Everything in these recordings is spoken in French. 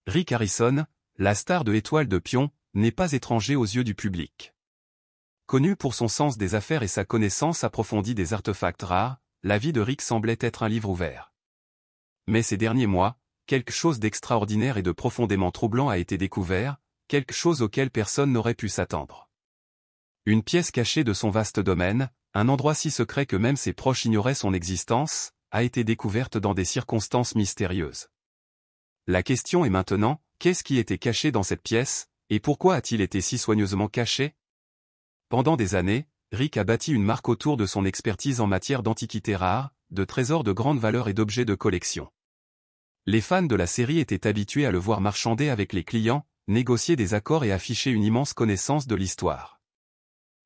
Rick Harrison, la star de Étoile de Pion, n'est pas étranger aux yeux du public. Connu pour son sens des affaires et sa connaissance approfondie des artefacts rares, la vie de Rick semblait être un livre ouvert. Mais ces derniers mois, quelque chose d'extraordinaire et de profondément troublant a été découvert, quelque chose auquel personne n'aurait pu s'attendre. Une pièce cachée de son vaste domaine, un endroit si secret que même ses proches ignoraient son existence, a été découverte dans des circonstances mystérieuses. La question est maintenant, qu'est-ce qui était caché dans cette pièce, et pourquoi a-t-il été si soigneusement caché? Pendant des années, Rick a bâti une marque autour de son expertise en matière d'antiquités rares, de trésors de grande valeur et d'objets de collection. Les fans de la série étaient habitués à le voir marchander avec les clients, négocier des accords et afficher une immense connaissance de l'histoire.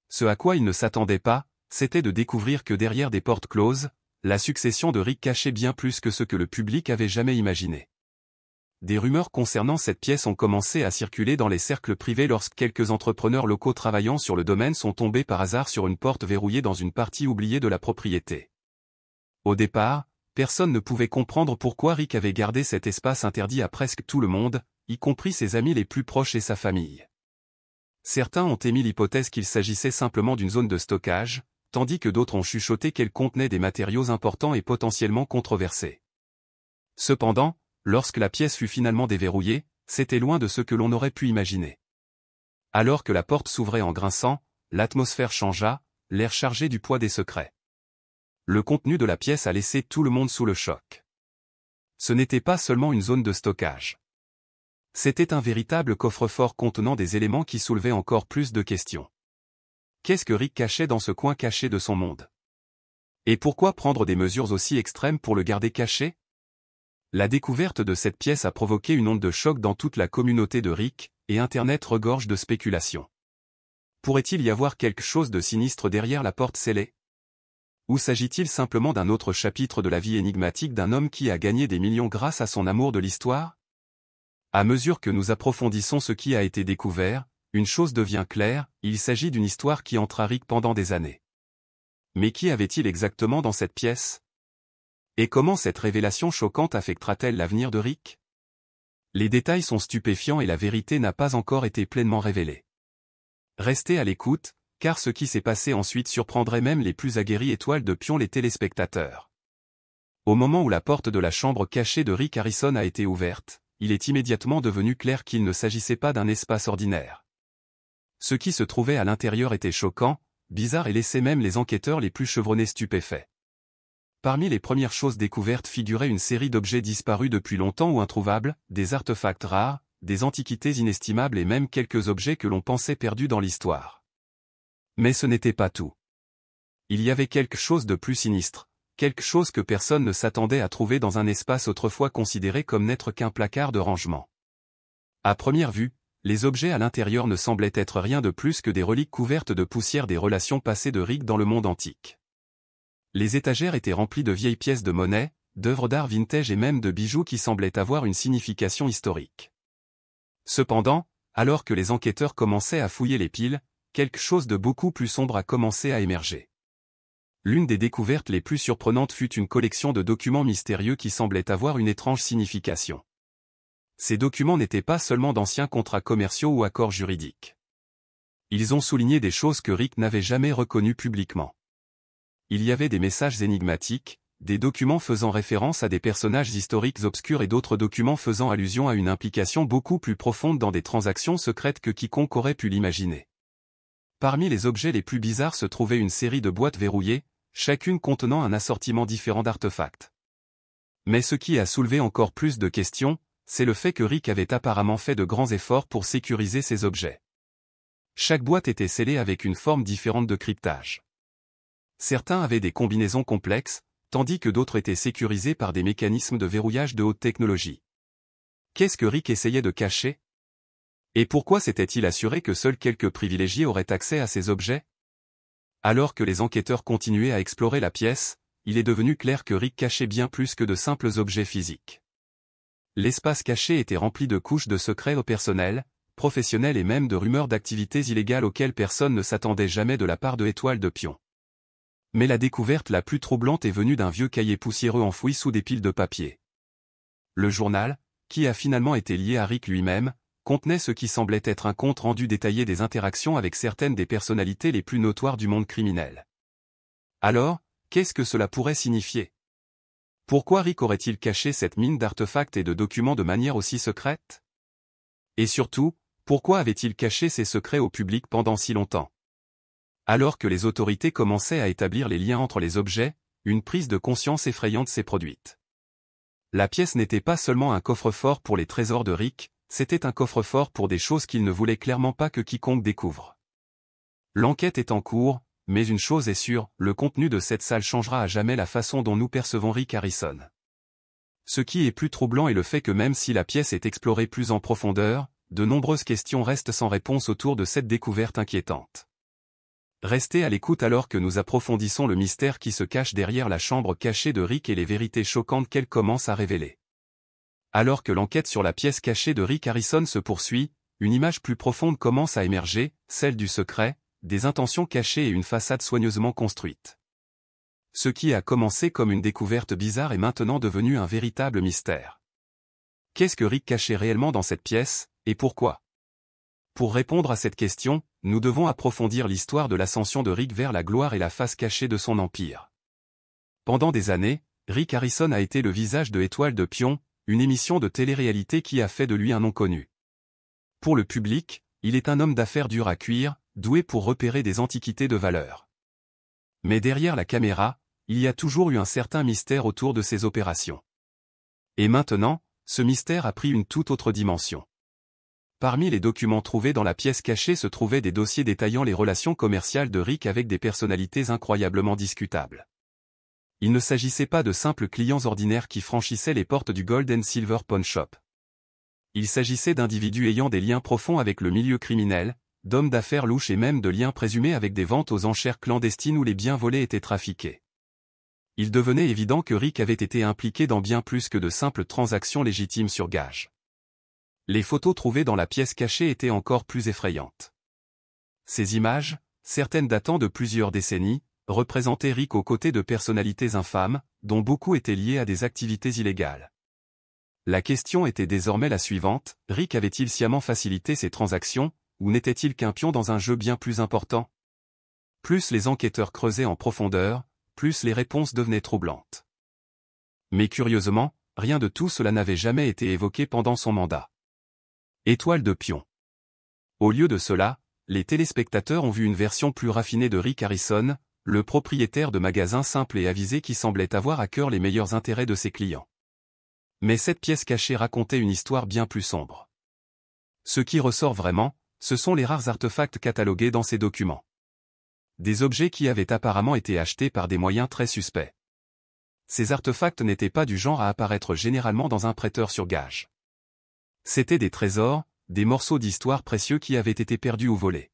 Ce à quoi ils ne s'attendaient pas, c'était de découvrir que derrière des portes closes, la succession de Rick cachait bien plus que ce que le public avait jamais imaginé. Des rumeurs concernant cette pièce ont commencé à circuler dans les cercles privés lorsque quelques entrepreneurs locaux travaillant sur le domaine sont tombés par hasard sur une porte verrouillée dans une partie oubliée de la propriété. Au départ, personne ne pouvait comprendre pourquoi Rick avait gardé cet espace interdit à presque tout le monde, y compris ses amis les plus proches et sa famille. Certains ont émis l'hypothèse qu'il s'agissait simplement d'une zone de stockage, tandis que d'autres ont chuchoté qu'elle contenait des matériaux importants et potentiellement controversés. Cependant, lorsque la pièce fut finalement déverrouillée, c'était loin de ce que l'on aurait pu imaginer. Alors que la porte s'ouvrait en grinçant, l'atmosphère changea, l'air chargé du poids des secrets. Le contenu de la pièce a laissé tout le monde sous le choc. Ce n'était pas seulement une zone de stockage. C'était un véritable coffre-fort contenant des éléments qui soulevaient encore plus de questions. Qu'est-ce que Rick cachait dans ce coin caché de son monde? Et pourquoi prendre des mesures aussi extrêmes pour le garder caché? La découverte de cette pièce a provoqué une onde de choc dans toute la communauté de Rick, et Internet regorge de spéculations. Pourrait-il y avoir quelque chose de sinistre derrière la porte scellée? Ou s'agit-il simplement d'un autre chapitre de la vie énigmatique d'un homme qui a gagné des millions grâce à son amour de l'histoire? À mesure que nous approfondissons ce qui a été découvert, une chose devient claire, il s'agit d'une histoire qui hantera Rick pendant des années. Mais qui avait-il exactement dans cette pièce? Et comment cette révélation choquante affectera-t-elle l'avenir de Rick? Les détails sont stupéfiants et la vérité n'a pas encore été pleinement révélée. Restez à l'écoute, car ce qui s'est passé ensuite surprendrait même les plus aguerris étoiles de Pion les téléspectateurs. Au moment où la porte de la chambre cachée de Rick Harrison a été ouverte, il est immédiatement devenu clair qu'il ne s'agissait pas d'un espace ordinaire. Ce qui se trouvait à l'intérieur était choquant, bizarre et laissait même les enquêteurs les plus chevronnés stupéfaits. Parmi les premières choses découvertes figurait une série d'objets disparus depuis longtemps ou introuvables, des artefacts rares, des antiquités inestimables et même quelques objets que l'on pensait perdus dans l'histoire. Mais ce n'était pas tout. Il y avait quelque chose de plus sinistre, quelque chose que personne ne s'attendait à trouver dans un espace autrefois considéré comme n'être qu'un placard de rangement. À première vue, les objets à l'intérieur ne semblaient être rien de plus que des reliques couvertes de poussière des relations passées de Rick dans le monde antique. Les étagères étaient remplies de vieilles pièces de monnaie, d'œuvres d'art vintage et même de bijoux qui semblaient avoir une signification historique. Cependant, alors que les enquêteurs commençaient à fouiller les piles, quelque chose de beaucoup plus sombre a commencé à émerger. L'une des découvertes les plus surprenantes fut une collection de documents mystérieux qui semblaient avoir une étrange signification. Ces documents n'étaient pas seulement d'anciens contrats commerciaux ou accords juridiques. Ils ont souligné des choses que Rick n'avait jamais reconnues publiquement. Il y avait des messages énigmatiques, des documents faisant référence à des personnages historiques obscurs et d'autres documents faisant allusion à une implication beaucoup plus profonde dans des transactions secrètes que quiconque aurait pu l'imaginer. Parmi les objets les plus bizarres se trouvait une série de boîtes verrouillées, chacune contenant un assortiment différent d'artefacts. Mais ce qui a soulevé encore plus de questions, c'est le fait que Rick avait apparemment fait de grands efforts pour sécuriser ces objets. Chaque boîte était scellée avec une forme différente de cryptage. Certains avaient des combinaisons complexes, tandis que d'autres étaient sécurisés par des mécanismes de verrouillage de haute technologie. Qu'est-ce que Rick essayait de cacher? Et pourquoi s'était-il assuré que seuls quelques privilégiés auraient accès à ces objets? Alors que les enquêteurs continuaient à explorer la pièce, il est devenu clair que Rick cachait bien plus que de simples objets physiques. L'espace caché était rempli de couches de secrets personnels, professionnels et même de rumeurs d'activités illégales auxquelles personne ne s'attendait jamais de la part de Étoile de Pion. Mais la découverte la plus troublante est venue d'un vieux cahier poussiéreux enfoui sous des piles de papier. Le journal, qui a finalement été lié à Rick lui-même, contenait ce qui semblait être un compte rendu détaillé des interactions avec certaines des personnalités les plus notoires du monde criminel. Alors, qu'est-ce que cela pourrait signifier? Pourquoi Rick aurait-il caché cette mine d'artefacts et de documents de manière aussi secrète? Et surtout, pourquoi avait-il caché ses secrets au public pendant si longtemps? Alors que les autorités commençaient à établir les liens entre les objets, une prise de conscience effrayante s'est produite. La pièce n'était pas seulement un coffre-fort pour les trésors de Rick, c'était un coffre-fort pour des choses qu'il ne voulait clairement pas que quiconque découvre. L'enquête est en cours, mais une chose est sûre, le contenu de cette salle changera à jamais la façon dont nous percevons Rick Harrison. Ce qui est plus troublant est le fait que même si la pièce est explorée plus en profondeur, de nombreuses questions restent sans réponse autour de cette découverte inquiétante. Restez à l'écoute alors que nous approfondissons le mystère qui se cache derrière la chambre cachée de Rick et les vérités choquantes qu'elle commence à révéler. Alors que l'enquête sur la pièce cachée de Rick Harrison se poursuit, une image plus profonde commence à émerger, celle du secret, des intentions cachées et une façade soigneusement construite. Ce qui a commencé comme une découverte bizarre est maintenant devenu un véritable mystère. Qu'est-ce que Rick cachait réellement dans cette pièce, et pourquoi? Pour répondre à cette question, nous devons approfondir l'histoire de l'ascension de Rick vers la gloire et la face cachée de son empire. Pendant des années, Rick Harrison a été le visage de Étoile de Pion, une émission de télé-réalité qui a fait de lui un nom connu. Pour le public, il est un homme d'affaires dur à cuire, doué pour repérer des antiquités de valeur. Mais derrière la caméra, il y a toujours eu un certain mystère autour de ses opérations. Et maintenant, ce mystère a pris une toute autre dimension. Parmi les documents trouvés dans la pièce cachée se trouvaient des dossiers détaillant les relations commerciales de Rick avec des personnalités incroyablement discutables. Il ne s'agissait pas de simples clients ordinaires qui franchissaient les portes du Gold and Silver Pawn Shop. Il s'agissait d'individus ayant des liens profonds avec le milieu criminel, d'hommes d'affaires louches et même de liens présumés avec des ventes aux enchères clandestines où les biens volés étaient trafiqués. Il devenait évident que Rick avait été impliqué dans bien plus que de simples transactions légitimes sur gage. Les photos trouvées dans la pièce cachée étaient encore plus effrayantes. Ces images, certaines datant de plusieurs décennies, représentaient Rick aux côtés de personnalités infâmes, dont beaucoup étaient liées à des activités illégales. La question était désormais la suivante, Rick avait-il sciemment facilité ces transactions, ou n'était-il qu'un pion dans un jeu bien plus important? Plus les enquêteurs creusaient en profondeur, plus les réponses devenaient troublantes. Mais curieusement, rien de tout cela n'avait jamais été évoqué pendant son mandat. Étoile de Pion. Au lieu de cela, les téléspectateurs ont vu une version plus raffinée de Rick Harrison, le propriétaire de magasins simples et avisés qui semblait avoir à cœur les meilleurs intérêts de ses clients. Mais cette pièce cachée racontait une histoire bien plus sombre. Ce qui ressort vraiment, ce sont les rares artefacts catalogués dans ces documents. Des objets qui avaient apparemment été achetés par des moyens très suspects. Ces artefacts n'étaient pas du genre à apparaître généralement dans un prêteur sur gage. C'étaient des trésors, des morceaux d'histoire précieux qui avaient été perdus ou volés.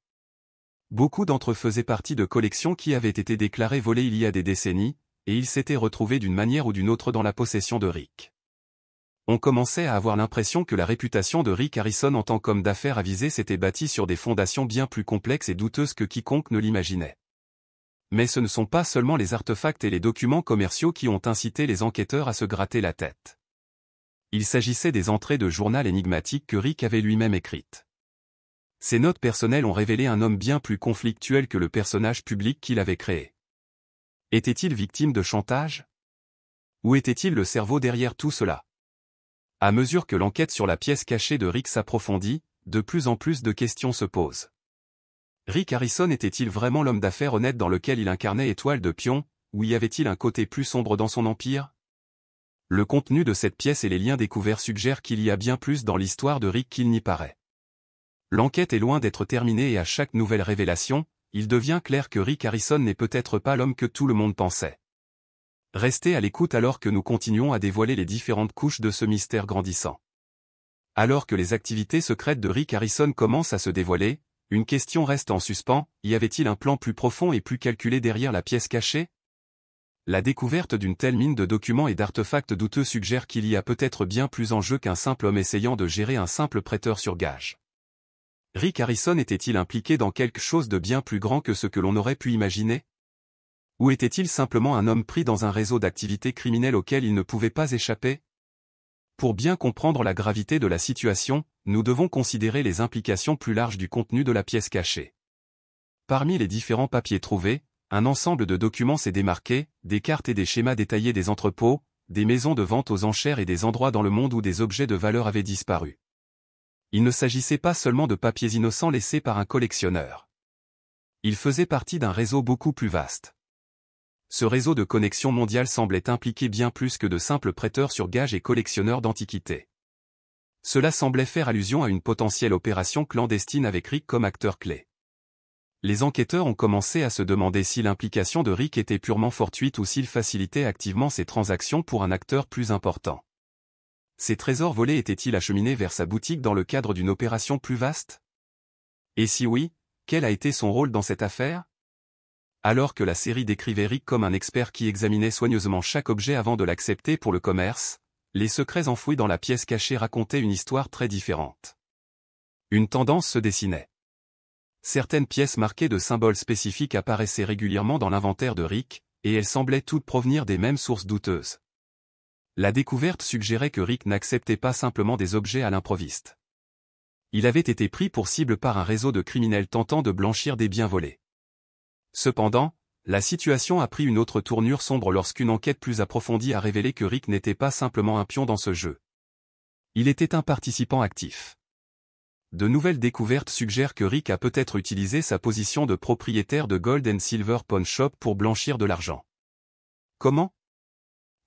Beaucoup d'entre eux faisaient partie de collections qui avaient été déclarées volées il y a des décennies, et ils s'étaient retrouvés d'une manière ou d'une autre dans la possession de Rick. On commençait à avoir l'impression que la réputation de Rick Harrison en tant qu'homme d'affaires avisé s'était bâtie sur des fondations bien plus complexes et douteuses que quiconque ne l'imaginait. Mais ce ne sont pas seulement les artefacts et les documents commerciaux qui ont incité les enquêteurs à se gratter la tête. Il s'agissait des entrées de journal énigmatiques que Rick avait lui-même écrites. Ces notes personnelles ont révélé un homme bien plus conflictuel que le personnage public qu'il avait créé. Était-il victime de chantage? Ou était-il le cerveau derrière tout cela? À mesure que l'enquête sur la pièce cachée de Rick s'approfondit, de plus en plus de questions se posent. Rick Harrison était-il vraiment l'homme d'affaires honnête dans lequel il incarnait Étoile de Pion, ou y avait-il un côté plus sombre dans son empire? Le contenu de cette pièce et les liens découverts suggèrent qu'il y a bien plus dans l'histoire de Rick qu'il n'y paraît. L'enquête est loin d'être terminée et à chaque nouvelle révélation, il devient clair que Rick Harrison n'est peut-être pas l'homme que tout le monde pensait. Restez à l'écoute alors que nous continuons à dévoiler les différentes couches de ce mystère grandissant. Alors que les activités secrètes de Rick Harrison commencent à se dévoiler, une question reste en suspens, y avait-il un plan plus profond et plus calculé derrière la pièce cachée? La découverte d'une telle mine de documents et d'artefacts douteux suggère qu'il y a peut-être bien plus en jeu qu'un simple homme essayant de gérer un simple prêteur sur gage. Rick Harrison était-il impliqué dans quelque chose de bien plus grand que ce que l'on aurait pu imaginer? Ou était-il simplement un homme pris dans un réseau d'activités criminelles auquel il ne pouvait pas échapper? Pour bien comprendre la gravité de la situation, nous devons considérer les implications plus larges du contenu de la pièce cachée. Parmi les différents papiers trouvés, un ensemble de documents s'est démarqué, des cartes et des schémas détaillés des entrepôts, des maisons de vente aux enchères et des endroits dans le monde où des objets de valeur avaient disparu. Il ne s'agissait pas seulement de papiers innocents laissés par un collectionneur. Il faisait partie d'un réseau beaucoup plus vaste. Ce réseau de connexion mondiale semblait impliquer bien plus que de simples prêteurs sur gage et collectionneurs d'antiquités. Cela semblait faire allusion à une potentielle opération clandestine avec Rick comme acteur clé. Les enquêteurs ont commencé à se demander si l'implication de Rick était purement fortuite ou s'il facilitait activement ces transactions pour un acteur plus important. Ces trésors volés étaient-ils acheminés vers sa boutique dans le cadre d'une opération plus vaste? Et si oui, quel a été son rôle dans cette affaire? Alors que la série décrivait Rick comme un expert qui examinait soigneusement chaque objet avant de l'accepter pour le commerce, les secrets enfouis dans la pièce cachée racontaient une histoire très différente. Une tendance se dessinait. Certaines pièces marquées de symboles spécifiques apparaissaient régulièrement dans l'inventaire de Rick, et elles semblaient toutes provenir des mêmes sources douteuses. La découverte suggérait que Rick n'acceptait pas simplement des objets à l'improviste. Il avait été pris pour cible par un réseau de criminels tentant de blanchir des biens volés. Cependant, la situation a pris une autre tournure sombre lorsqu'une enquête plus approfondie a révélé que Rick n'était pas simplement un pion dans ce jeu. Il était un participant actif. De nouvelles découvertes suggèrent que Rick a peut-être utilisé sa position de propriétaire de Gold and Silver Pawn Shop pour blanchir de l'argent. Comment?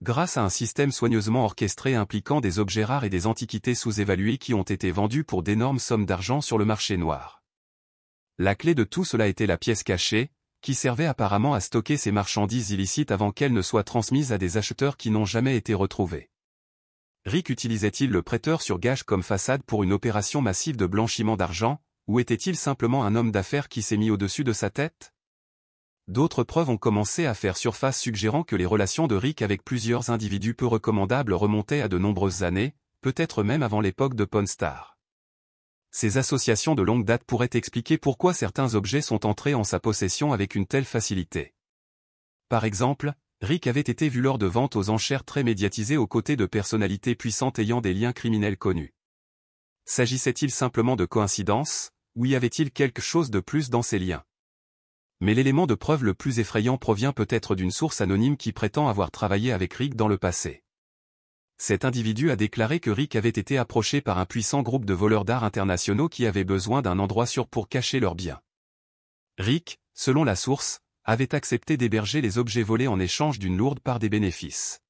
Grâce à un système soigneusement orchestré impliquant des objets rares et des antiquités sous-évalués qui ont été vendus pour d'énormes sommes d'argent sur le marché noir. La clé de tout cela était la pièce cachée, qui servait apparemment à stocker ces marchandises illicites avant qu'elles ne soient transmises à des acheteurs qui n'ont jamais été retrouvés. Rick utilisait-il le prêteur sur gage comme façade pour une opération massive de blanchiment d'argent, ou était-il simplement un homme d'affaires qui s'est mis au-dessus de sa tête? D'autres preuves ont commencé à faire surface suggérant que les relations de Rick avec plusieurs individus peu recommandables remontaient à de nombreuses années, peut-être même avant l'époque de Pawn Stars. Ces associations de longue date pourraient expliquer pourquoi certains objets sont entrés en sa possession avec une telle facilité. Par exemple, Rick avait été vu lors de ventes aux enchères très médiatisées aux côtés de personnalités puissantes ayant des liens criminels connus. S'agissait-il simplement de coïncidence, ou y avait-il quelque chose de plus dans ces liens? Mais l'élément de preuve le plus effrayant provient peut-être d'une source anonyme qui prétend avoir travaillé avec Rick dans le passé. Cet individu a déclaré que Rick avait été approché par un puissant groupe de voleurs d'art internationaux qui avaient besoin d'un endroit sûr pour cacher leurs biens. Rick, selon la source, avait accepté d'héberger les objets volés en échange d'une lourde part des bénéfices.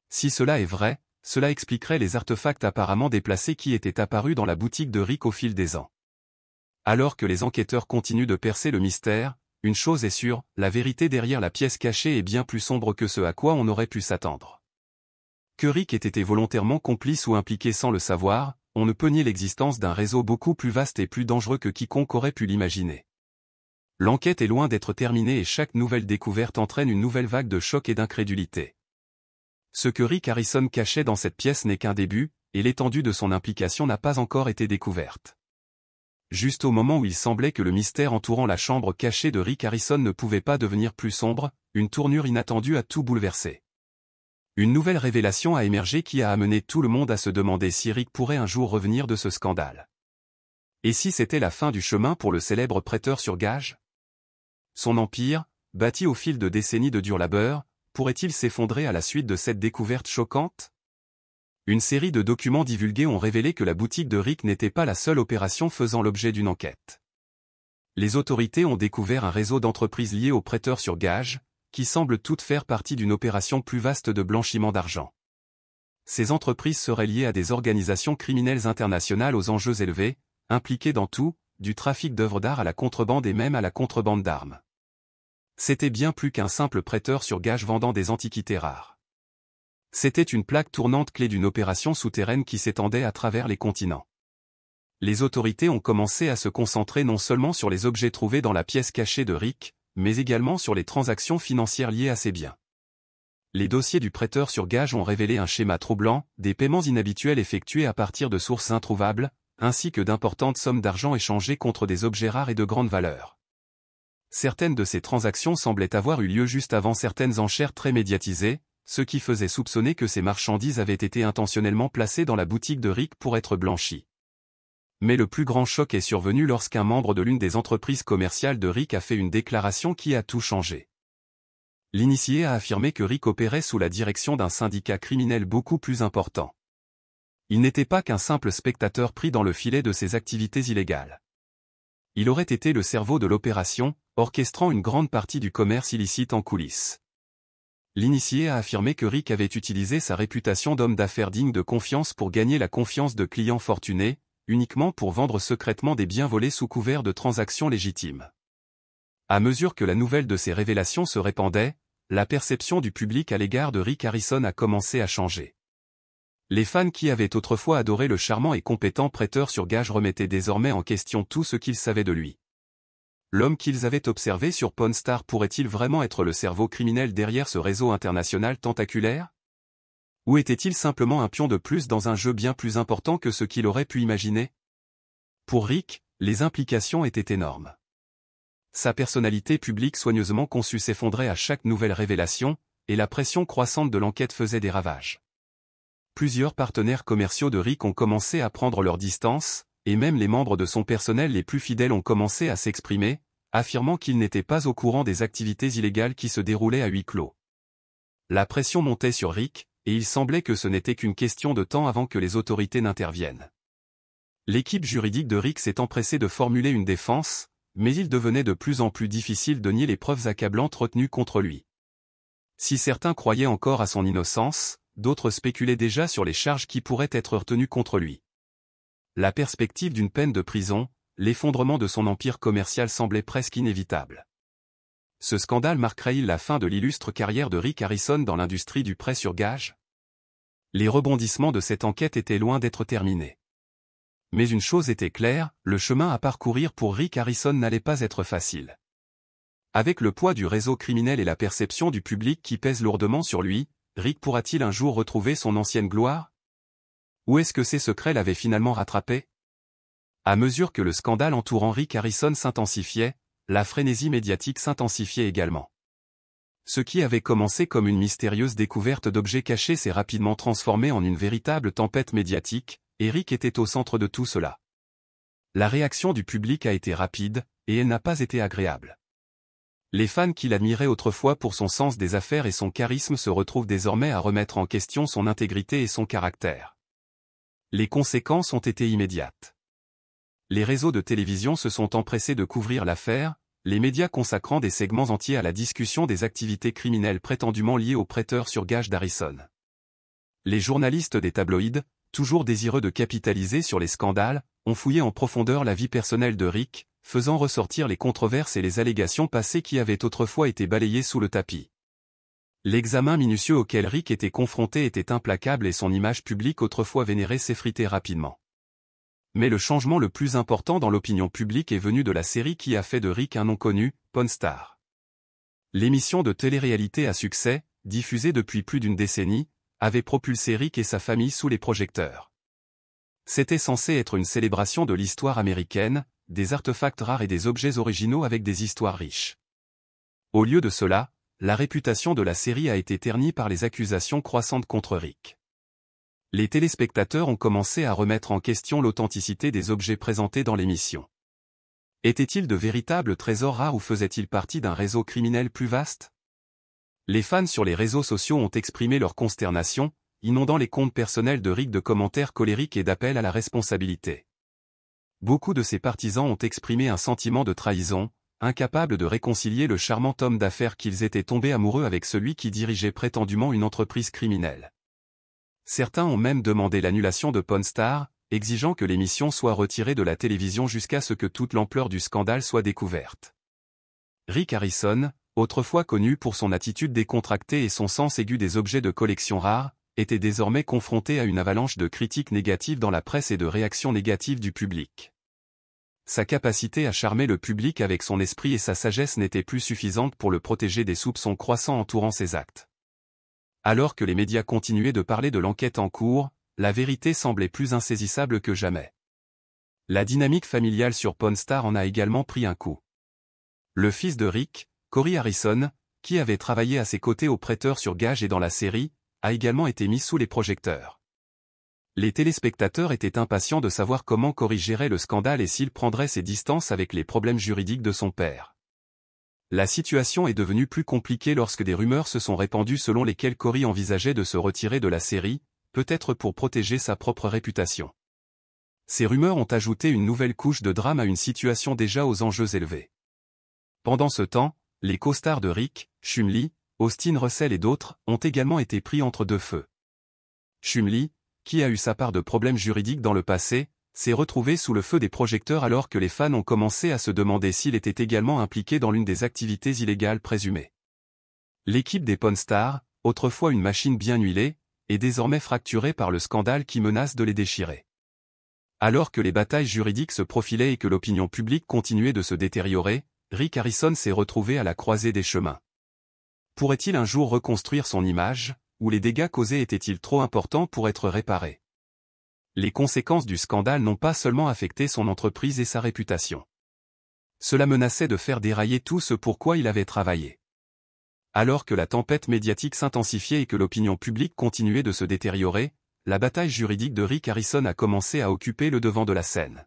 Si cela est vrai, cela expliquerait les artefacts apparemment déplacés qui étaient apparus dans la boutique de Rick au fil des ans. Alors que les enquêteurs continuent de percer le mystère, une chose est sûre, la vérité derrière la pièce cachée est bien plus sombre que ce à quoi on aurait pu s'attendre. Que Rick ait été volontairement complice ou impliqué sans le savoir, on ne peut nier l'existence d'un réseau beaucoup plus vaste et plus dangereux que quiconque aurait pu l'imaginer. L'enquête est loin d'être terminée et chaque nouvelle découverte entraîne une nouvelle vague de choc et d'incrédulité. Ce que Rick Harrison cachait dans cette pièce n'est qu'un début, et l'étendue de son implication n'a pas encore été découverte. Juste au moment où il semblait que le mystère entourant la chambre cachée de Rick Harrison ne pouvait pas devenir plus sombre, une tournure inattendue a tout bouleversé. Une nouvelle révélation a émergé qui a amené tout le monde à se demander si Rick pourrait un jour revenir de ce scandale. Et si c'était la fin du chemin pour le célèbre prêteur sur gage? Son empire, bâti au fil de décennies de dur labeur, pourrait-il s'effondrer à la suite de cette découverte choquante? Une série de documents divulgués ont révélé que la boutique de Rick n'était pas la seule opération faisant l'objet d'une enquête. Les autorités ont découvert un réseau d'entreprises liées aux prêteurs sur gage, qui semblent toutes faire partie d'une opération plus vaste de blanchiment d'argent. Ces entreprises seraient liées à des organisations criminelles internationales aux enjeux élevés, impliquées dans tout, du trafic d'œuvres d'art à la contrebande et même à la contrebande d'armes. C'était bien plus qu'un simple prêteur sur gage vendant des antiquités rares. C'était une plaque tournante clé d'une opération souterraine qui s'étendait à travers les continents. Les autorités ont commencé à se concentrer non seulement sur les objets trouvés dans la pièce cachée de Rick, mais également sur les transactions financières liées à ces biens. Les dossiers du prêteur sur gage ont révélé un schéma troublant, des paiements inhabituels effectués à partir de sources introuvables, ainsi que d'importantes sommes d'argent échangées contre des objets rares et de grande valeur. Certaines de ces transactions semblaient avoir eu lieu juste avant certaines enchères très médiatisées, ce qui faisait soupçonner que ces marchandises avaient été intentionnellement placées dans la boutique de Rick pour être blanchies. Mais le plus grand choc est survenu lorsqu'un membre de l'une des entreprises commerciales de Rick a fait une déclaration qui a tout changé. L'initié a affirmé que Rick opérait sous la direction d'un syndicat criminel beaucoup plus important. Il n'était pas qu'un simple spectateur pris dans le filet de ses activités illégales. Il aurait été le cerveau de l'opération, orchestrant une grande partie du commerce illicite en coulisses. L'initié a affirmé que Rick avait utilisé sa réputation d'homme d'affaires digne de confiance pour gagner la confiance de clients fortunés, uniquement pour vendre secrètement des biens volés sous couvert de transactions légitimes. À mesure que la nouvelle de ces révélations se répandait, la perception du public à l'égard de Rick Harrison a commencé à changer. Les fans qui avaient autrefois adoré le charmant et compétent prêteur sur gage remettaient désormais en question tout ce qu'ils savaient de lui. L'homme qu'ils avaient observé sur Pawn Stars pourrait-il vraiment être le cerveau criminel derrière ce réseau international tentaculaire? Ou était-il simplement un pion de plus dans un jeu bien plus important que ce qu'il aurait pu imaginer? Pour Rick, les implications étaient énormes. Sa personnalité publique soigneusement conçue s'effondrait à chaque nouvelle révélation, et la pression croissante de l'enquête faisait des ravages. Plusieurs partenaires commerciaux de Rick ont commencé à prendre leur distance, et même les membres de son personnel les plus fidèles ont commencé à s'exprimer, affirmant qu'ils n'étaient pas au courant des activités illégales qui se déroulaient à huis clos. La pression montait sur Rick, et il semblait que ce n'était qu'une question de temps avant que les autorités n'interviennent. L'équipe juridique de Rick s'est empressée de formuler une défense, mais il devenait de plus en plus difficile de nier les preuves accablantes retenues contre lui. Si certains croyaient encore à son innocence, d'autres spéculaient déjà sur les charges qui pourraient être retenues contre lui. La perspective d'une peine de prison, l'effondrement de son empire commercial semblait presque inévitable. Ce scandale marquerait-il la fin de l'illustre carrière de Rick Harrison dans l'industrie du prêt sur gage? Les rebondissements de cette enquête étaient loin d'être terminés. Mais une chose était claire, le chemin à parcourir pour Rick Harrison n'allait pas être facile. Avec le poids du réseau criminel et la perception du public qui pèse lourdement sur lui, Rick pourra-t-il un jour retrouver son ancienne gloire? Ou est-ce que ses secrets l'avaient finalement rattrapé? À mesure que le scandale entourant Rick Harrison s'intensifiait, la frénésie médiatique s'intensifiait également. Ce qui avait commencé comme une mystérieuse découverte d'objets cachés s'est rapidement transformé en une véritable tempête médiatique, et Rick était au centre de tout cela. La réaction du public a été rapide, et elle n'a pas été agréable. Les fans qui l'admiraient autrefois pour son sens des affaires et son charisme se retrouvent désormais à remettre en question son intégrité et son caractère. Les conséquences ont été immédiates. Les réseaux de télévision se sont empressés de couvrir l'affaire, les médias consacrant des segments entiers à la discussion des activités criminelles prétendument liées aux prêteurs sur gage d'Harrison. Les journalistes des tabloïds, toujours désireux de capitaliser sur les scandales, ont fouillé en profondeur la vie personnelle de Rick, faisant ressortir les controverses et les allégations passées qui avaient autrefois été balayées sous le tapis. L'examen minutieux auquel Rick était confronté était implacable et son image publique autrefois vénérée s'effritait rapidement. Mais le changement le plus important dans l'opinion publique est venu de la série qui a fait de Rick un nom connu, Pawn Stars. L'émission de télé-réalité à succès, diffusée depuis plus d'une décennie, avait propulsé Rick et sa famille sous les projecteurs. C'était censé être une célébration de l'histoire américaine, des artefacts rares et des objets originaux avec des histoires riches. Au lieu de cela, la réputation de la série a été ternie par les accusations croissantes contre Rick. Les téléspectateurs ont commencé à remettre en question l'authenticité des objets présentés dans l'émission. Étaient-ils de véritables trésors rares ou faisaient-ils partie d'un réseau criminel plus vaste? Les fans sur les réseaux sociaux ont exprimé leur consternation, inondant les comptes personnels de Rick de commentaires colériques et d'appels à la responsabilité. Beaucoup de ses partisans ont exprimé un sentiment de trahison, incapables de réconcilier le charmant homme d'affaires qu'ils étaient tombés amoureux avec celui qui dirigeait prétendument une entreprise criminelle. Certains ont même demandé l'annulation de Pawn Stars, exigeant que l'émission soit retirée de la télévision jusqu'à ce que toute l'ampleur du scandale soit découverte. Rick Harrison, autrefois connu pour son attitude décontractée et son sens aigu des objets de collection rares, était désormais confronté à une avalanche de critiques négatives dans la presse et de réactions négatives du public. Sa capacité à charmer le public avec son esprit et sa sagesse n'était plus suffisante pour le protéger des soupçons croissants entourant ses actes. Alors que les médias continuaient de parler de l'enquête en cours, la vérité semblait plus insaisissable que jamais. La dynamique familiale sur Pawn Stars en a également pris un coup. Le fils de Rick, Corey Harrison, qui avait travaillé à ses côtés au prêteur sur gage et dans la série, a également été mis sous les projecteurs. Les téléspectateurs étaient impatients de savoir comment Cory gérait le scandale et s'il prendrait ses distances avec les problèmes juridiques de son père. La situation est devenue plus compliquée lorsque des rumeurs se sont répandues selon lesquelles Cory envisageait de se retirer de la série, peut-être pour protéger sa propre réputation. Ces rumeurs ont ajouté une nouvelle couche de drame à une situation déjà aux enjeux élevés. Pendant ce temps, les co-stars de Rick, Shumlee, Austin Russell et d'autres, ont également été pris entre deux feux. Shumlee, qui a eu sa part de problèmes juridiques dans le passé, s'est retrouvé sous le feu des projecteurs alors que les fans ont commencé à se demander s'il était également impliqué dans l'une des activités illégales présumées. L'équipe des Pawn Stars, autrefois une machine bien huilée, est désormais fracturée par le scandale qui menace de les déchirer. Alors que les batailles juridiques se profilaient et que l'opinion publique continuait de se détériorer, Rick Harrison s'est retrouvé à la croisée des chemins. Pourrait-il un jour reconstruire son image, ou les dégâts causés étaient-ils trop importants pour être réparés? Les conséquences du scandale n'ont pas seulement affecté son entreprise et sa réputation. Cela menaçait de faire dérailler tout ce pour quoi il avait travaillé. Alors que la tempête médiatique s'intensifiait et que l'opinion publique continuait de se détériorer, la bataille juridique de Rick Harrison a commencé à occuper le devant de la scène.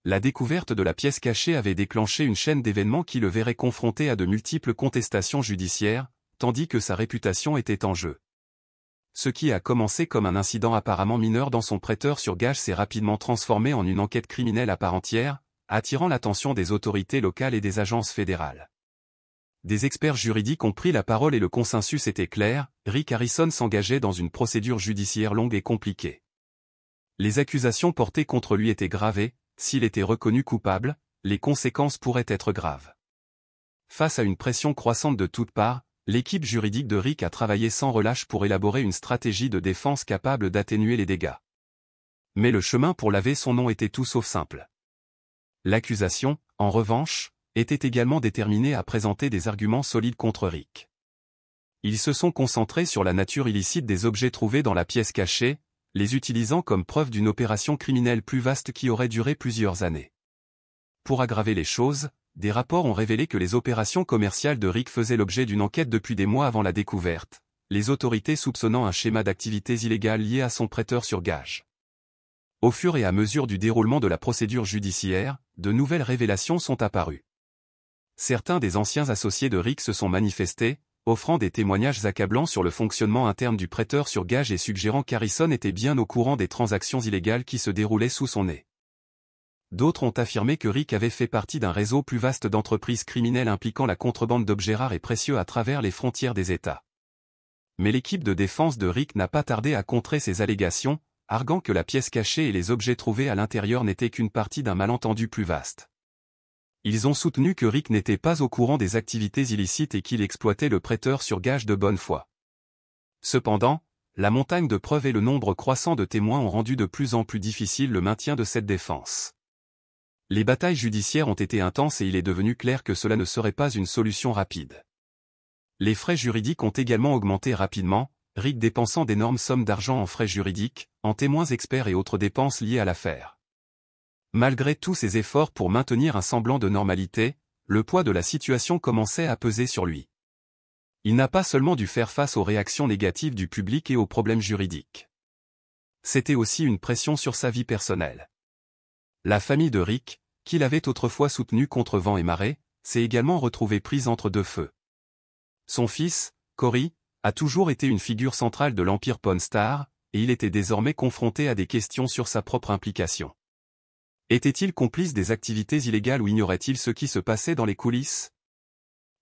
La découverte de la pièce cachée avait déclenché une chaîne d'événements qui le verrait confronté à de multiples contestations judiciaires, tandis que sa réputation était en jeu. Ce qui a commencé comme un incident apparemment mineur dans son prêteur sur gage s'est rapidement transformé en une enquête criminelle à part entière, attirant l'attention des autorités locales et des agences fédérales. Des experts juridiques ont pris la parole et le consensus était clair, Rick Harrison s'engageait dans une procédure judiciaire longue et compliquée. Les accusations portées contre lui étaient graves et, s'il était reconnu coupable, les conséquences pourraient être graves. Face à une pression croissante de toutes parts, l'équipe juridique de Rick a travaillé sans relâche pour élaborer une stratégie de défense capable d'atténuer les dégâts. Mais le chemin pour laver son nom était tout sauf simple. L'accusation, en revanche, était également déterminée à présenter des arguments solides contre Rick. Ils se sont concentrés sur la nature illicite des objets trouvés dans la pièce cachée, les utilisant comme preuve d'une opération criminelle plus vaste qui aurait duré plusieurs années. Pour aggraver les choses, des rapports ont révélé que les opérations commerciales de Rick faisaient l'objet d'une enquête depuis des mois avant la découverte, les autorités soupçonnant un schéma d'activités illégales lié à son prêteur sur gage. Au fur et à mesure du déroulement de la procédure judiciaire, de nouvelles révélations sont apparues. Certains des anciens associés de Rick se sont manifestés, offrant des témoignages accablants sur le fonctionnement interne du prêteur sur gage et suggérant qu'Harrison était bien au courant des transactions illégales qui se déroulaient sous son nez. D'autres ont affirmé que Rick avait fait partie d'un réseau plus vaste d'entreprises criminelles impliquant la contrebande d'objets rares et précieux à travers les frontières des États. Mais l'équipe de défense de Rick n'a pas tardé à contrer ces allégations, arguant que la pièce cachée et les objets trouvés à l'intérieur n'étaient qu'une partie d'un malentendu plus vaste. Ils ont soutenu que Rick n'était pas au courant des activités illicites et qu'il exploitait le prêteur sur gage de bonne foi. Cependant, la montagne de preuves et le nombre croissant de témoins ont rendu de plus en plus difficile le maintien de cette défense. Les batailles judiciaires ont été intenses et il est devenu clair que cela ne serait pas une solution rapide. Les frais juridiques ont également augmenté rapidement, Rick dépensant d'énormes sommes d'argent en frais juridiques, en témoins experts et autres dépenses liées à l'affaire. Malgré tous ses efforts pour maintenir un semblant de normalité, le poids de la situation commençait à peser sur lui. Il n'a pas seulement dû faire face aux réactions négatives du public et aux problèmes juridiques. C'était aussi une pression sur sa vie personnelle. La famille de Rick, qu'il avait autrefois soutenu contre vent et marée, s'est également retrouvée prise entre deux feux. Son fils, Cory, a toujours été une figure centrale de l'empire Pawn Stars, et il était désormais confronté à des questions sur sa propre implication. Était-il complice des activités illégales ou ignorait-il ce qui se passait dans les coulisses?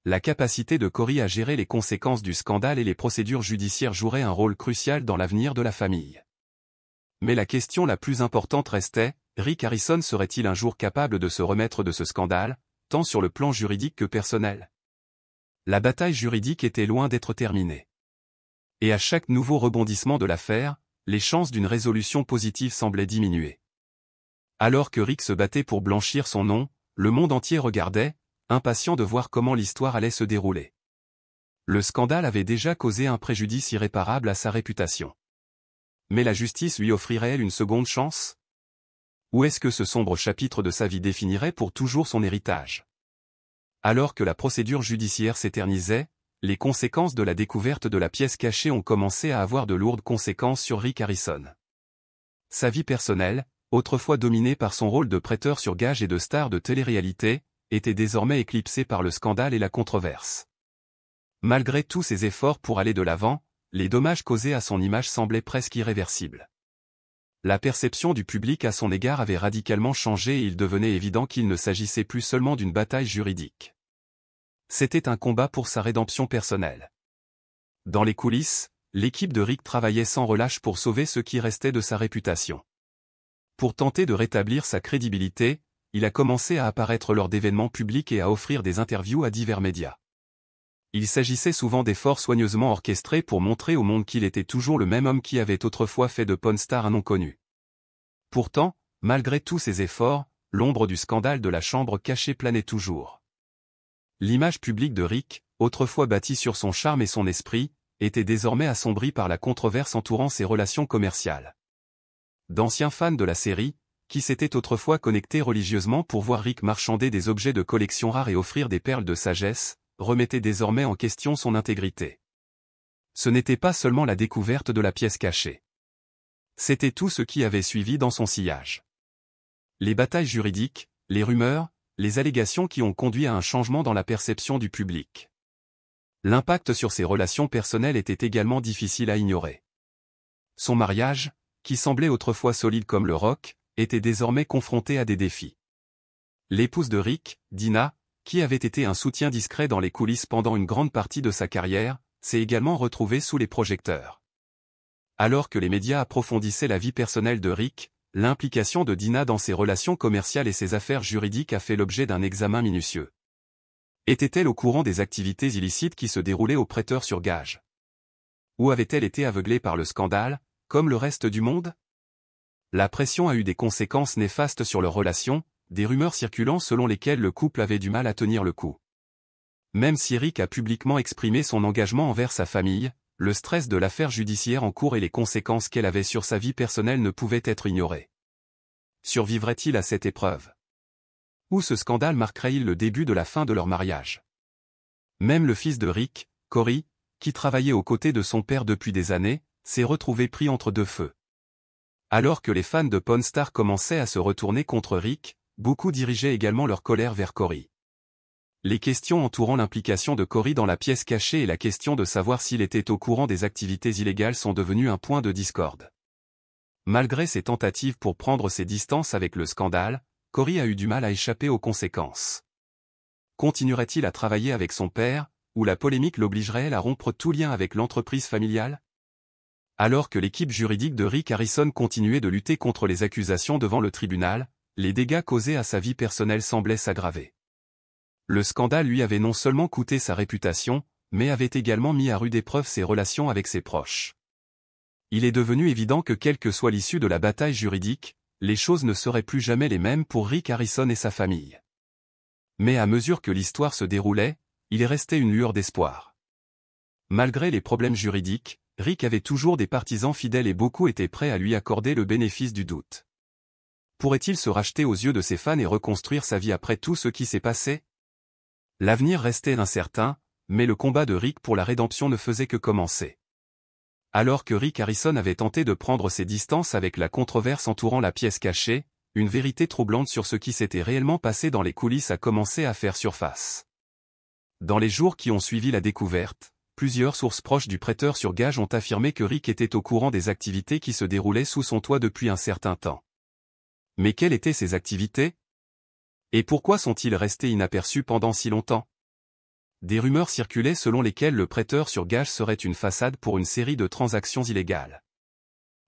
La capacité de Cory à gérer les conséquences du scandale et les procédures judiciaires jouerait un rôle crucial dans l'avenir de la famille. Mais la question la plus importante restait, Rick Harrison serait-il un jour capable de se remettre de ce scandale, tant sur le plan juridique que personnel? La bataille juridique était loin d'être terminée. Et à chaque nouveau rebondissement de l'affaire, les chances d'une résolution positive semblaient diminuer. Alors que Rick se battait pour blanchir son nom, le monde entier regardait, impatient de voir comment l'histoire allait se dérouler. Le scandale avait déjà causé un préjudice irréparable à sa réputation. Mais la justice lui offrirait-elle une seconde chance? Ou est-ce que ce sombre chapitre de sa vie définirait pour toujours son héritage? Alors que la procédure judiciaire s'éternisait, les conséquences de la découverte de la pièce cachée ont commencé à avoir de lourdes conséquences sur Rick Harrison. Sa vie personnelle, autrefois dominée par son rôle de prêteur sur gage et de star de télé-réalité, était désormais éclipsée par le scandale et la controverse. Malgré tous ses efforts pour aller de l'avant, les dommages causés à son image semblaient presque irréversibles. La perception du public à son égard avait radicalement changé et il devenait évident qu'il ne s'agissait plus seulement d'une bataille juridique. C'était un combat pour sa rédemption personnelle. Dans les coulisses, l'équipe de Rick travaillait sans relâche pour sauver ce qui restait de sa réputation. Pour tenter de rétablir sa crédibilité, il a commencé à apparaître lors d'événements publics et à offrir des interviews à divers médias. Il s'agissait souvent d'efforts soigneusement orchestrés pour montrer au monde qu'il était toujours le même homme qui avait autrefois fait de Pawn Stars un nom connu. Pourtant, malgré tous ces efforts, l'ombre du scandale de la chambre cachée planait toujours. L'image publique de Rick, autrefois bâtie sur son charme et son esprit, était désormais assombrie par la controverse entourant ses relations commerciales. D'anciens fans de la série, qui s'étaient autrefois connectés religieusement pour voir Rick marchander des objets de collection rares et offrir des perles de sagesse, remettaient désormais en question son intégrité. Ce n'était pas seulement la découverte de la pièce cachée. C'était tout ce qui avait suivi dans son sillage. Les batailles juridiques, les rumeurs, les allégations qui ont conduit à un changement dans la perception du public. L'impact sur ses relations personnelles était également difficile à ignorer. Son mariage, qui semblait autrefois solide comme le roc, était désormais confronté à des défis. L'épouse de Rick, Dina, qui avait été un soutien discret dans les coulisses pendant une grande partie de sa carrière, s'est également retrouvée sous les projecteurs. Alors que les médias approfondissaient la vie personnelle de Rick, l'implication de Dina dans ses relations commerciales et ses affaires juridiques a fait l'objet d'un examen minutieux. Était-elle au courant des activités illicites qui se déroulaient au prêteur sur gage? Ou avait-elle été aveuglée par le scandale, comme le reste du monde? La pression a eu des conséquences néfastes sur leur relation, des rumeurs circulant selon lesquelles le couple avait du mal à tenir le coup. Même si Rick a publiquement exprimé son engagement envers sa famille, le stress de l'affaire judiciaire en cours et les conséquences qu'elle avait sur sa vie personnelle ne pouvaient être ignorés. Survivrait-il à cette épreuve? Ou ce scandale marquerait-il le début de la fin de leur mariage? Même le fils de Rick, Cory, qui travaillait aux côtés de son père depuis des années, s'est retrouvé pris entre deux feux. Alors que les fans de Pawn Stars commençaient à se retourner contre Rick, beaucoup dirigeaient également leur colère vers Cory. Les questions entourant l'implication de Cory dans la pièce cachée et la question de savoir s'il était au courant des activités illégales sont devenues un point de discorde. Malgré ses tentatives pour prendre ses distances avec le scandale, Cory a eu du mal à échapper aux conséquences. Continuerait-il à travailler avec son père, ou la polémique l'obligerait-elle à rompre tout lien avec l'entreprise familiale? Alors que l'équipe juridique de Rick Harrison continuait de lutter contre les accusations devant le tribunal, les dégâts causés à sa vie personnelle semblaient s'aggraver. Le scandale lui avait non seulement coûté sa réputation, mais avait également mis à rude épreuve ses relations avec ses proches. Il est devenu évident que quelle que soit l'issue de la bataille juridique, les choses ne seraient plus jamais les mêmes pour Rick Harrison et sa famille. Mais à mesure que l'histoire se déroulait, il est resté une lueur d'espoir. Malgré les problèmes juridiques, Rick avait toujours des partisans fidèles et beaucoup étaient prêts à lui accorder le bénéfice du doute. Pourrait-il se racheter aux yeux de ses fans et reconstruire sa vie après tout ce qui s'est passé? L'avenir restait incertain, mais le combat de Rick pour la rédemption ne faisait que commencer. Alors que Rick Harrison avait tenté de prendre ses distances avec la controverse entourant la pièce cachée, une vérité troublante sur ce qui s'était réellement passé dans les coulisses a commencé à faire surface. Dans les jours qui ont suivi la découverte, plusieurs sources proches du prêteur sur gage ont affirmé que Rick était au courant des activités qui se déroulaient sous son toit depuis un certain temps. Mais quelles étaient ces activités? Et pourquoi sont-ils restés inaperçus pendant si longtemps? Des rumeurs circulaient selon lesquelles le prêteur sur gage serait une façade pour une série de transactions illégales.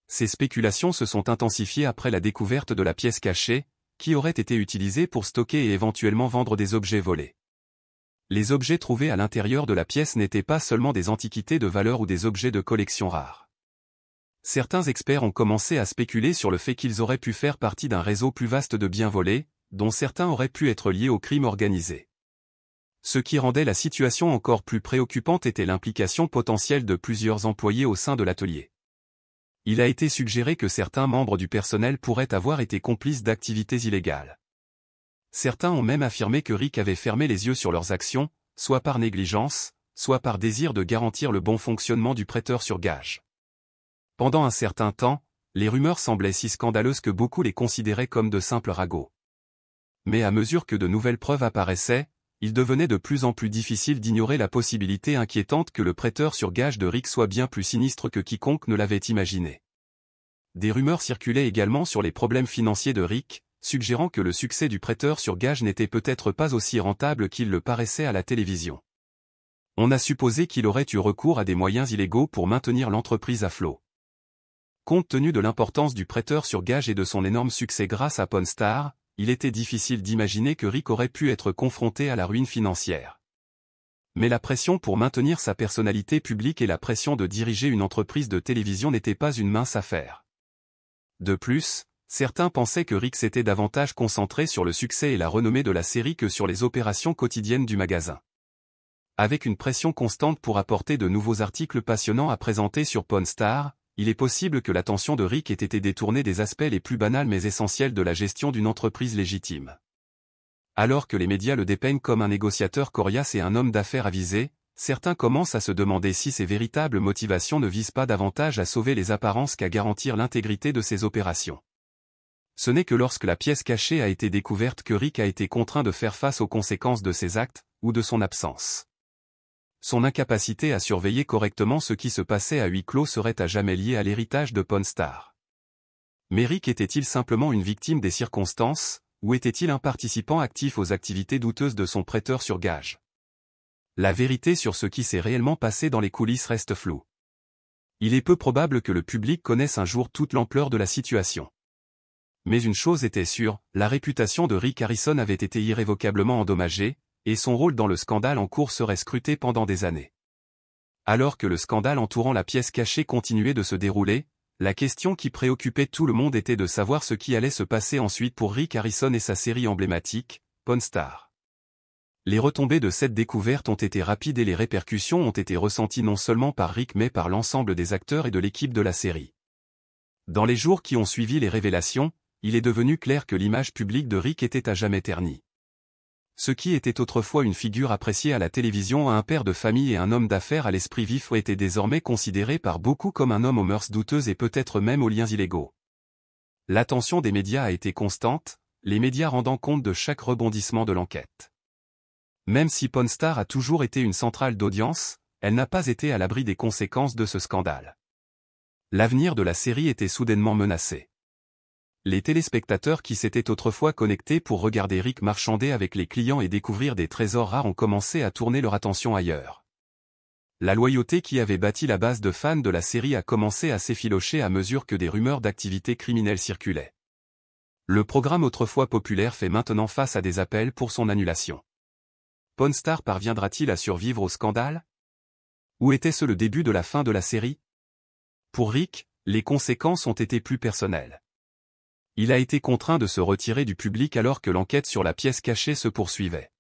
Ces spéculations se sont intensifiées après la découverte de la pièce cachée, qui aurait été utilisée pour stocker et éventuellement vendre des objets volés. Les objets trouvés à l'intérieur de la pièce n'étaient pas seulement des antiquités de valeur ou des objets de collection rares. Certains experts ont commencé à spéculer sur le fait qu'ils auraient pu faire partie d'un réseau plus vaste de biens volés, dont certains auraient pu être liés au crime organisé. Ce qui rendait la situation encore plus préoccupante était l'implication potentielle de plusieurs employés au sein de l'atelier. Il a été suggéré que certains membres du personnel pourraient avoir été complices d'activités illégales. Certains ont même affirmé que Rick avait fermé les yeux sur leurs actions, soit par négligence, soit par désir de garantir le bon fonctionnement du prêteur sur gage. Pendant un certain temps, les rumeurs semblaient si scandaleuses que beaucoup les considéraient comme de simples ragots. Mais à mesure que de nouvelles preuves apparaissaient, il devenait de plus en plus difficile d'ignorer la possibilité inquiétante que le prêteur sur gage de Rick soit bien plus sinistre que quiconque ne l'avait imaginé. Des rumeurs circulaient également sur les problèmes financiers de Rick, suggérant que le succès du prêteur sur gage n'était peut-être pas aussi rentable qu'il le paraissait à la télévision. On a supposé qu'il aurait eu recours à des moyens illégaux pour maintenir l'entreprise à flot. Compte tenu de l'importance du prêteur sur gage et de son énorme succès grâce à Pawn Stars, il était difficile d'imaginer que Rick aurait pu être confronté à la ruine financière. Mais la pression pour maintenir sa personnalité publique et la pression de diriger une entreprise de télévision n'était pas une mince affaire. De plus, certains pensaient que Rick s'était davantage concentré sur le succès et la renommée de la série que sur les opérations quotidiennes du magasin. Avec une pression constante pour apporter de nouveaux articles passionnants à présenter sur Pawn Stars, il est possible que l'attention de Rick ait été détournée des aspects les plus banals mais essentiels de la gestion d'une entreprise légitime. Alors que les médias le dépeignent comme un négociateur coriace et un homme d'affaires avisé, certains commencent à se demander si ses véritables motivations ne visent pas davantage à sauver les apparences qu'à garantir l'intégrité de ses opérations. Ce n'est que lorsque la pièce cachée a été découverte que Rick a été contraint de faire face aux conséquences de ses actes, ou de son absence. Son incapacité à surveiller correctement ce qui se passait à huis clos serait à jamais liée à l'héritage de Pawn Stars. Mais Rick était-il simplement une victime des circonstances, ou était-il un participant actif aux activités douteuses de son prêteur sur gage? La vérité sur ce qui s'est réellement passé dans les coulisses reste floue. Il est peu probable que le public connaisse un jour toute l'ampleur de la situation. Mais une chose était sûre, la réputation de Rick Harrison avait été irrévocablement endommagée, et son rôle dans le scandale en cours serait scruté pendant des années. Alors que le scandale entourant la pièce cachée continuait de se dérouler, la question qui préoccupait tout le monde était de savoir ce qui allait se passer ensuite pour Rick Harrison et sa série emblématique, Pawn Stars. Les retombées de cette découverte ont été rapides et les répercussions ont été ressenties non seulement par Rick mais par l'ensemble des acteurs et de l'équipe de la série. Dans les jours qui ont suivi les révélations, il est devenu clair que l'image publique de Rick était à jamais ternie. Ce qui était autrefois une figure appréciée à la télévision, un père de famille et un homme d'affaires à l'esprit vif était désormais considéré par beaucoup comme un homme aux mœurs douteuses et peut-être même aux liens illégaux. L'attention des médias a été constante, les médias rendant compte de chaque rebondissement de l'enquête. Même si Pawn Stars a toujours été une centrale d'audience, elle n'a pas été à l'abri des conséquences de ce scandale. L'avenir de la série était soudainement menacé. Les téléspectateurs qui s'étaient autrefois connectés pour regarder Rick marchander avec les clients et découvrir des trésors rares ont commencé à tourner leur attention ailleurs. La loyauté qui avait bâti la base de fans de la série a commencé à s'effilocher à mesure que des rumeurs d'activités criminelles circulaient. Le programme autrefois populaire fait maintenant face à des appels pour son annulation. Pawn Stars parviendra-t-il à survivre au scandale? Ou était-ce le début de la fin de la série? Pour Rick, les conséquences ont été plus personnelles. Il a été contraint de se retirer du public alors que l'enquête sur la pièce cachée se poursuivait.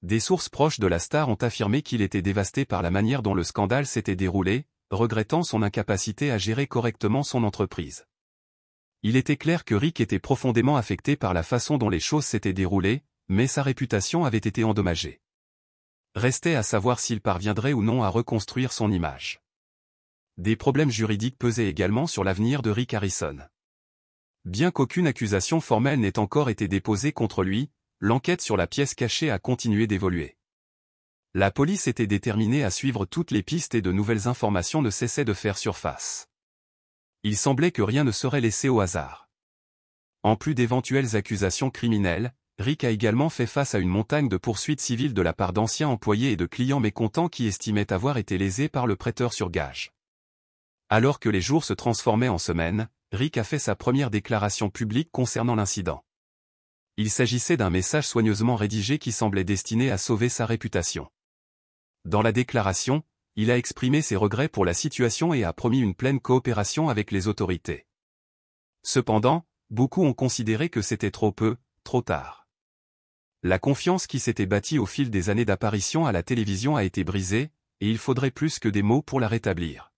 Des sources proches de la star ont affirmé qu'il était dévasté par la manière dont le scandale s'était déroulé, regrettant son incapacité à gérer correctement son entreprise. Il était clair que Rick était profondément affecté par la façon dont les choses s'étaient déroulées, mais sa réputation avait été endommagée. Restait à savoir s'il parviendrait ou non à reconstruire son image. Des problèmes juridiques pesaient également sur l'avenir de Rick Harrison. Bien qu'aucune accusation formelle n'ait encore été déposée contre lui, l'enquête sur la pièce cachée a continué d'évoluer. La police était déterminée à suivre toutes les pistes et de nouvelles informations ne cessaient de faire surface. Il semblait que rien ne serait laissé au hasard. En plus d'éventuelles accusations criminelles, Rick a également fait face à une montagne de poursuites civiles de la part d'anciens employés et de clients mécontents qui estimaient avoir été lésés par le prêteur sur gage. Alors que les jours se transformaient en semaines, Rick a fait sa première déclaration publique concernant l'incident. Il s'agissait d'un message soigneusement rédigé qui semblait destiné à sauver sa réputation. Dans la déclaration, il a exprimé ses regrets pour la situation et a promis une pleine coopération avec les autorités. Cependant, beaucoup ont considéré que c'était trop peu, trop tard. La confiance qui s'était bâtie au fil des années d'apparition à la télévision a été brisée, et il faudrait plus que des mots pour la rétablir.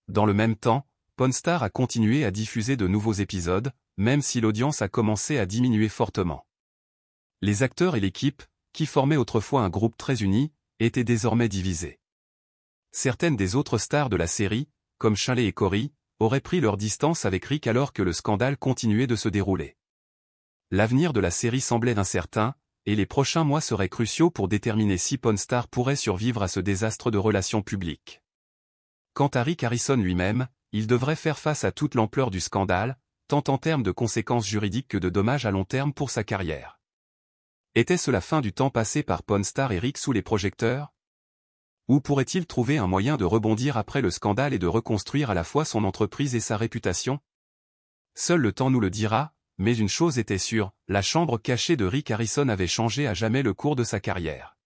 Dans le même temps, Pawn Stars a continué à diffuser de nouveaux épisodes, même si l'audience a commencé à diminuer fortement. Les acteurs et l'équipe, qui formaient autrefois un groupe très uni, étaient désormais divisés. Certaines des autres stars de la série, comme Shelley et Corey, auraient pris leur distance avec Rick alors que le scandale continuait de se dérouler. L'avenir de la série semblait incertain, et les prochains mois seraient cruciaux pour déterminer si Pawn Stars pourrait survivre à ce désastre de relations publiques. Quant à Rick Harrison lui-même, il devrait faire face à toute l'ampleur du scandale, tant en termes de conséquences juridiques que de dommages à long terme pour sa carrière. Était-ce la fin du temps passé par Pawn Stars et Rick sous les projecteurs? Ou pourrait-il trouver un moyen de rebondir après le scandale et de reconstruire à la fois son entreprise et sa réputation? Seul le temps nous le dira, mais une chose était sûre, la chambre cachée de Rick Harrison avait changé à jamais le cours de sa carrière.